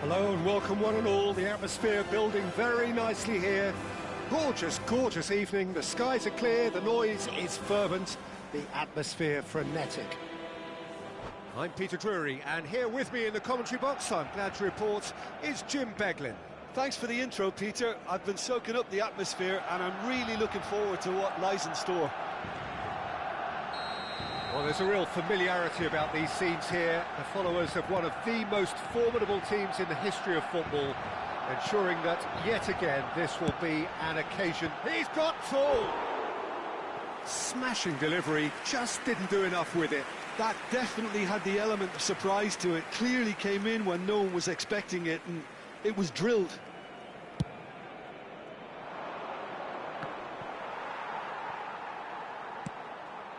Hello and welcome one and all. The atmosphere building very nicely here. Gorgeous, gorgeous evening. The skies are clear, the noise is fervent, the atmosphere frenetic. I'm Peter Drury, and here with me in the commentary box, I'm glad to report, is Jim Beglin. Thanks for the intro, Peter. I've been soaking up the atmosphere and I'm really looking forward to what lies in store. Well, there's a real familiarity about these scenes here. The followers of one of the most formidable teams in the history of football, ensuring that, yet again, this will be an occasion. He's got full! Smashing delivery, just didn't do enough with it. That definitely had the element of surprise to it. Clearly came in when no one was expecting it, and it was drilled.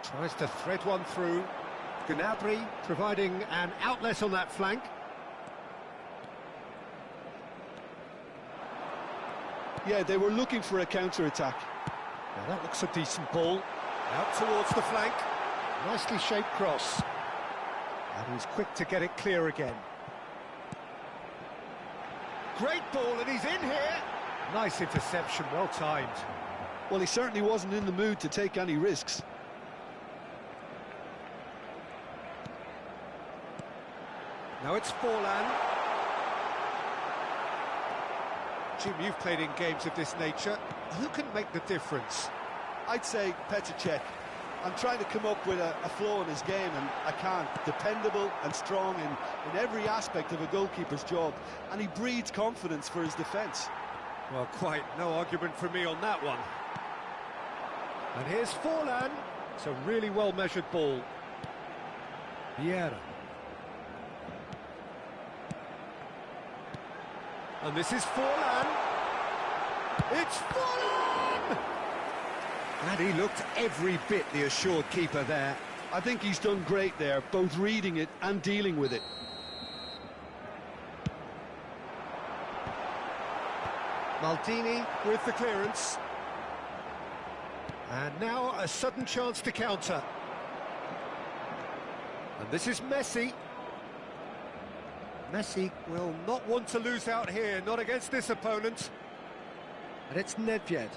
Tries to thread one through. Gnabry providing an outlet on that flank. Yeah, they were looking for a counter-attack. Now that looks a decent ball. Out towards the flank. Nicely shaped cross. And he's quick to get it clear again. Great ball, and he's in here. Nice interception, well timed. Well, he certainly wasn't in the mood to take any risks. Now it's Forlan. Jim, you've played in games of this nature. Who can make the difference? I'd say Petr Cech. I'm trying to come up with a flaw in his game, and I can't. Dependable and strong in every aspect of a goalkeeper's job, and he breeds confidence for his defence. Well, quite no argument for me on that one. And here's Forlan. It's a really well-measured ball. Vieira. And this is Forlan. It's Forlan! And he looked every bit the assured keeper there. I think he's done great there, both reading it and dealing with it. Maldini with the clearance. And now a sudden chance to counter. And this is Messi. Messi will not want to lose out here, not against this opponent. And it's Nedved.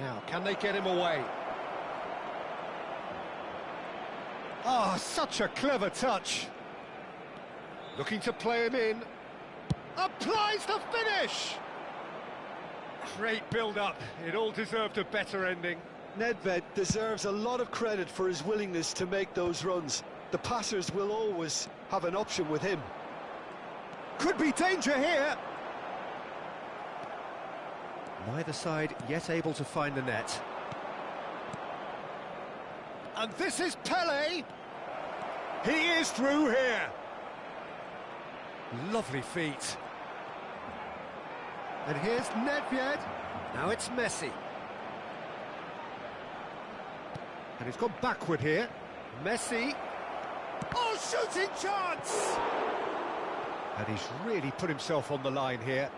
Now, can they get him away? Ah, such a clever touch. Looking to play him in. Applies the finish! Great build-up. It all deserved a better ending. Nedved deserves a lot of credit for his willingness to make those runs. The passers will always have an option with him. Could be danger here. Neither side yet able to find the net. And this is Pele. He is through here. Lovely feet. And here's Nedved. Now it's Messi. And he's gone backward here. Messi. Oh, shooting chance! And he's really put himself on the line here.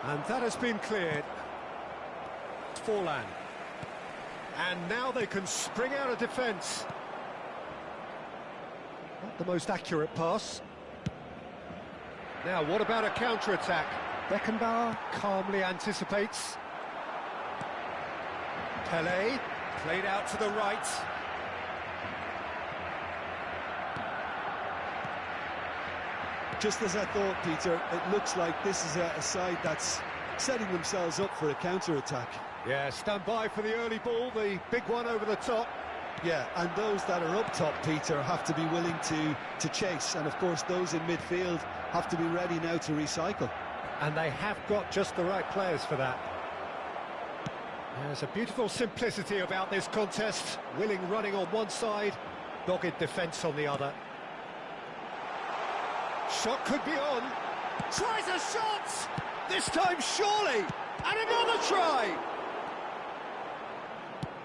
And that has been cleared. Forlan. And now they can spring out of defence. Not the most accurate pass. Now, what about a counter-attack? Beckenbauer calmly anticipates. Pele, played out to the right. Just as I thought, Peter, it looks like this is a side that's setting themselves up for a counter-attack. Yeah, stand by for the early ball, the big one over the top. Yeah, and those that are up top, Peter, have to be willing to chase. And, of course, those in midfield have to be ready now to recycle. And they have got just the right players for that. There's a beautiful simplicity about this contest. Willing running on one side, dogged defence on the other. Shot could be on. Tries a shot! This time surely! And another try!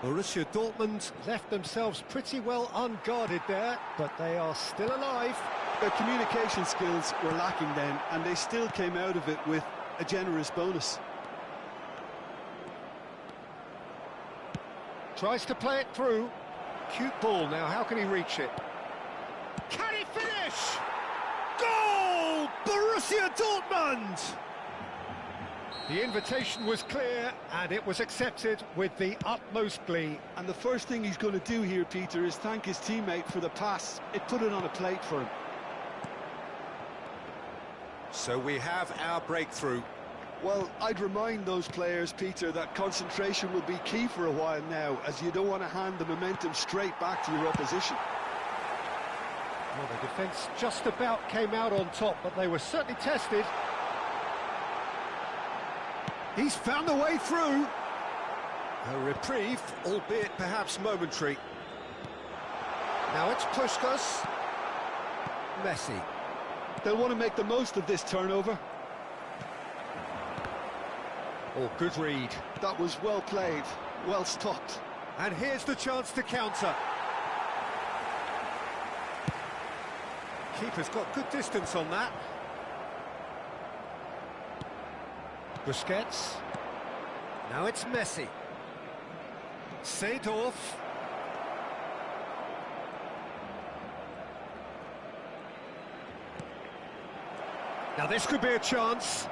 Borussia Dortmund left themselves pretty well unguarded there, but they are still alive. Their communication skills were lacking then, and they still came out of it with a generous bonus. Tries to play it through. Cute ball now, how can he reach it? Can he finish? Goal! Borussia Dortmund! The invitation was clear and it was accepted with the utmost glee. And the first thing he's going to do here, Peter, is thank his teammate for the pass. It put it on a plate for him. So we have our breakthrough. Well, I'd remind those players, Peter, that concentration will be key for a while now, as you don't want to hand the momentum straight back to your opposition. Well, the defence just about came out on top, but they were certainly tested. He's found a way through. A reprieve, albeit perhaps momentary. Now it's Puskás. Messi. They'll want to make the most of this turnover. Oh, good read. That was well played, well stopped. And here's the chance to counter. Keeper's got good distance on that. Busquets. Now it's Messi. Seedorf. Now this could be a chance.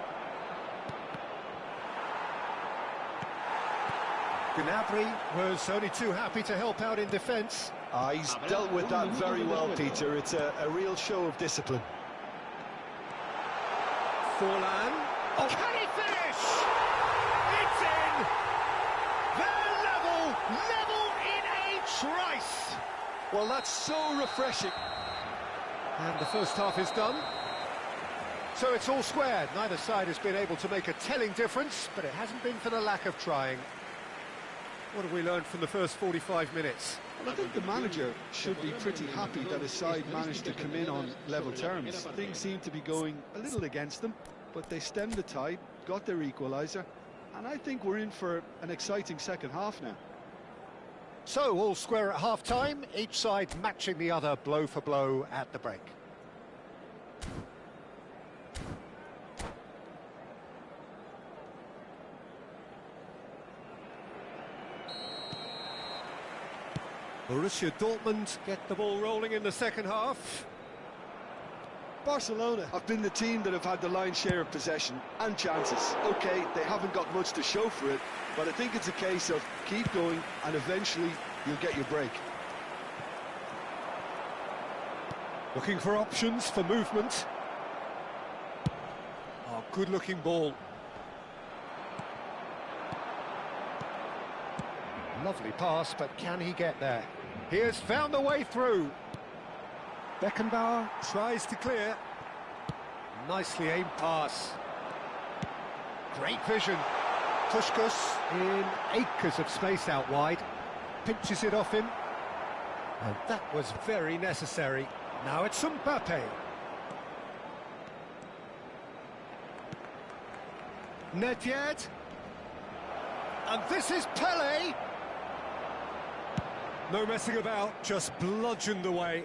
Gnabry was only too happy to help out in defence. He's dealt with that very well, Peter. It's a real show of discipline. Forlan. Oh, can he finish? It's in! They're level in a trice! Well, that's so refreshing. And the first half is done. So it's all squared. Neither side has been able to make a telling difference, but it hasn't been for the lack of trying. What have we learned from the first 45 minutes? Well, I think the manager should be pretty happy that his side managed to come in on level terms. Things seem to be going a little against them, but they stemmed the tide, got their equaliser, and I think we're in for an exciting second half now. So, all square at half-time, each side matching the other blow for blow at the break. Borussia Dortmund get the ball rolling in the second half. Barcelona have been the team that have had the lion's share of possession and chances. OK, they haven't got much to show for it, but I think it's a case of keep going and eventually you'll get your break. Looking for options for movement. Oh, good-looking ball. Lovely pass, but can he get there? He has found the way through. Beckenbauer tries to clear. Nicely aimed pass. Great vision. Puskás in acres of space out wide. Pinches it off him. And that was very necessary. Now it's Mbappe. Nedved. And this is Pelé. No messing about, just bludgeoned away.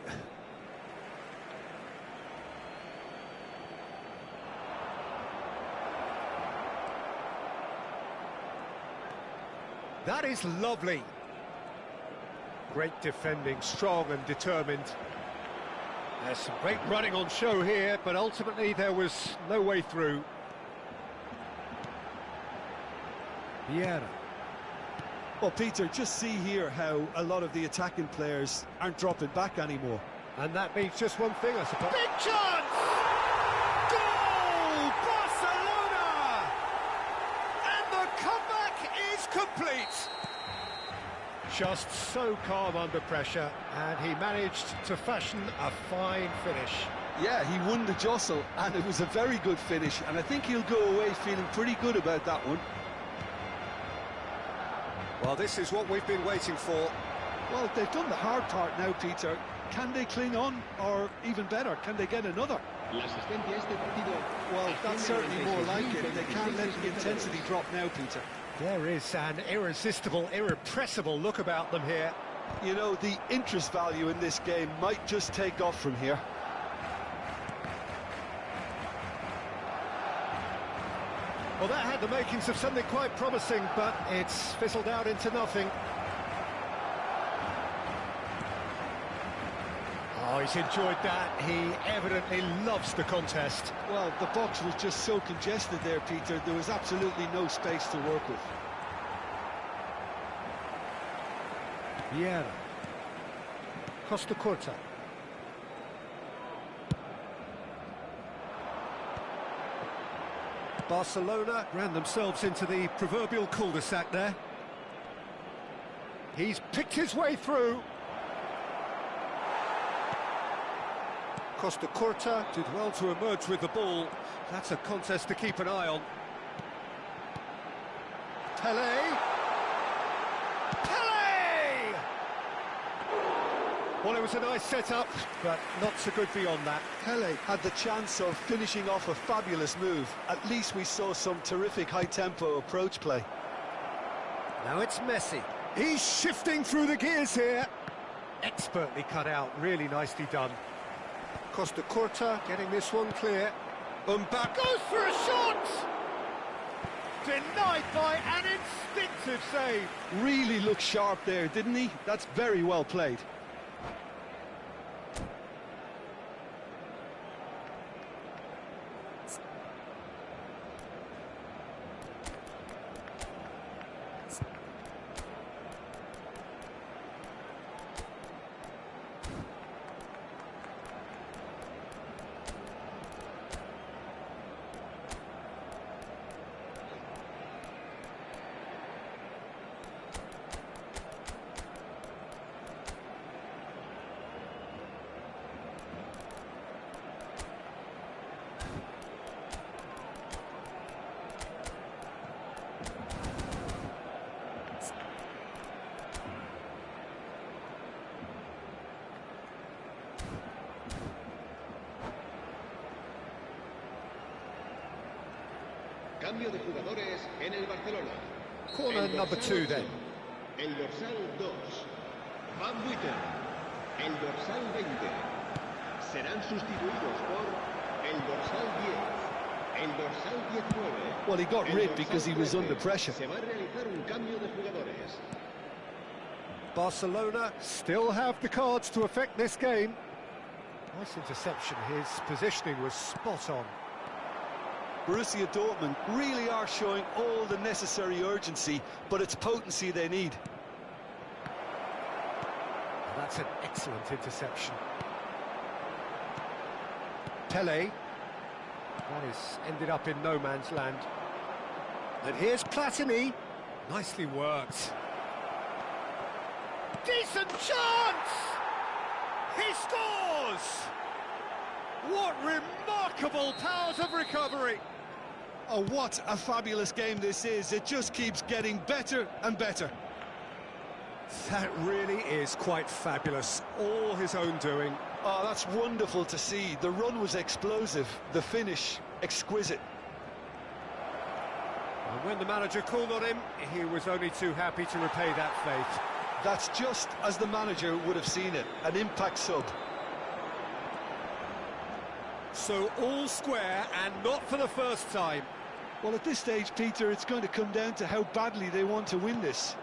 That is lovely. Great defending, strong and determined. There's some great running on show here, but ultimately there was no way through. Vieira. Well, Peter, just see here how a lot of the attacking players aren't dropping back anymore. And that means just one thing, I suppose. Big chance! Goal! Barcelona! And the comeback is complete. Just so calm under pressure, and he managed to fashion a fine finish. Yeah, he won the jostle, and it was a very good finish, and I think he'll go away feeling pretty good about that one. Well, this is what we've been waiting for. Well, they've done the hard part now, Peter. Can they cling on, or even better, can they get another? Well, that's certainly more like it. They can't let the intensity drop now, Peter. There is an irresistible, irrepressible look about them here. You know, the interest value in this game might just take off from here. Well, that had the makings of something quite promising, but it's fizzled out into nothing. Oh, he's enjoyed that. He evidently loves the contest. Well, the box was just so congested there, Peter. There was absolutely no space to work with. Vieira. Costa Curta. Barcelona ran themselves into the proverbial cul-de-sac there. He's picked his way through. Costa Curta did well to emerge with the ball. That's a contest to keep an eye on. Pele. Pele! Well, it was a nice setup, but not so good beyond that. Pele had the chance of finishing off a fabulous move. At least we saw some terrific high-tempo approach play. Now it's Messi. He's shifting through the gears here. Expertly cut out, really nicely done. Costa Curta getting this one clear. Back goes for a shot! Denied by an instinctive save. Really looked sharp there, didn't he? That's very well played. Cambio de jugadores en el Barcelona. Corner number 2 then. El dorsal 2, Van Buiten. El dorsal 20. Serán sustituidos por el dorsal 10. El dorsal 19. Well, he got rid because he was under pressure. Se va a realizar un cambio de jugadores. Barcelona still have the cards to affect this game. Nice interception. His positioning was spot on. Borussia Dortmund really are showing all the necessary urgency, but it's potency they need. That's an excellent interception. Pele. That has ended up in no man's land. And here's Platini. Nicely worked. Decent chance! He scores! What remarkable powers of recovery! Oh, what a fabulous game this is. It just keeps getting better and better. That really is quite fabulous. All his own doing. Oh, that's wonderful to see. The run was explosive, the finish exquisite. And when the manager called on him, he was only too happy to repay that faith. That's just as the manager would have seen it, an impact sub. So all square, and not for the first time. Well, at this stage, Peter, it's going to come down to how badly they want to win this.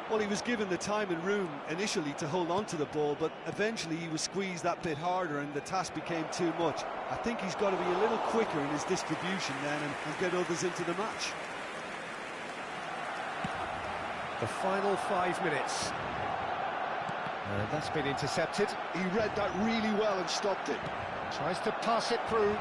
Well, he was given the time and room initially to hold on to the ball, but eventually he was squeezed that bit harder and the task became too much. I think he's got to be a little quicker in his distribution then and get others into the match. The final 5 minutes. And that's been intercepted. He read that really well and stopped it. Tries to pass it through.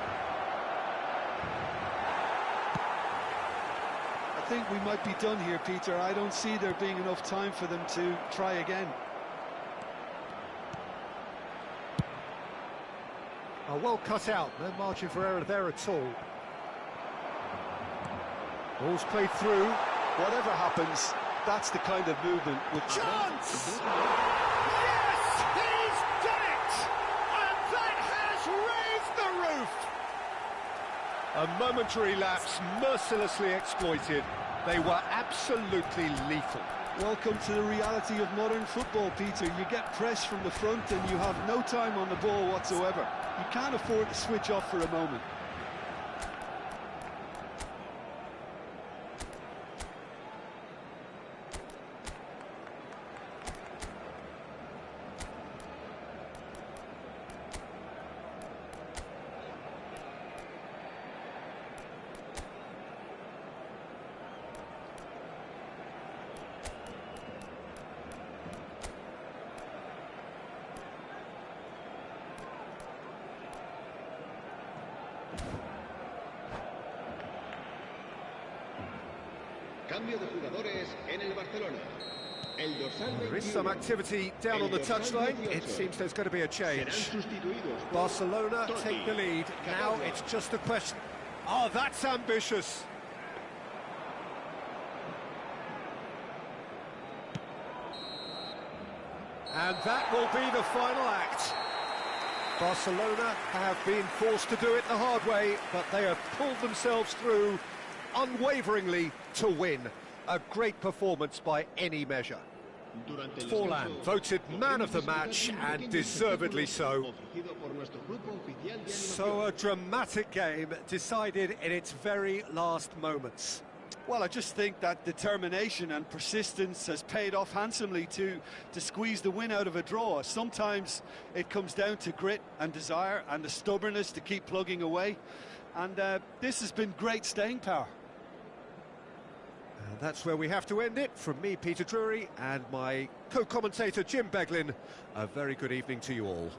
I think we might be done here, Peter. I don't see there being enough time for them to try again. Oh, well cut out. No margin for error there at all. Ball's played through. Whatever happens, that's the kind of movement with chance! Yes, he's done it! And that has raised the roof! A momentary lapse, mercilessly exploited. They were absolutely lethal. Welcome to the reality of modern football, Peter. You get pressed from the front and you have no time on the ball whatsoever. You can't afford to switch off for a moment. Cambio de jugadores en el Barcelona. El dorsal There is 21. some activity down on the touchline. It seems there's going to be a Serán change. sustituidos por Barcelona Totti. take the lead. Now it's just a question. Oh, that's ambitious. And that will be the final act. Barcelona have been forced to do it the hard way, but they have pulled themselves through unwaveringly to win. A great performance by any measure. Durante el Forlan descanso, voted man of the podemos match, disfrutar de un and pequeño deservedly espectáculo so. ofrecido por nuestro grupo oficial de So a dramatic game decided in its very last moments. Well, I just think that determination and persistence has paid off handsomely to squeeze the win out of a draw. Sometimes it comes down to grit and desire and the stubbornness to keep plugging away. And this has been great staying power. And that's where we have to end it. From me, Peter Drury, and my co-commentator, Jim Beglin, a very good evening to you all.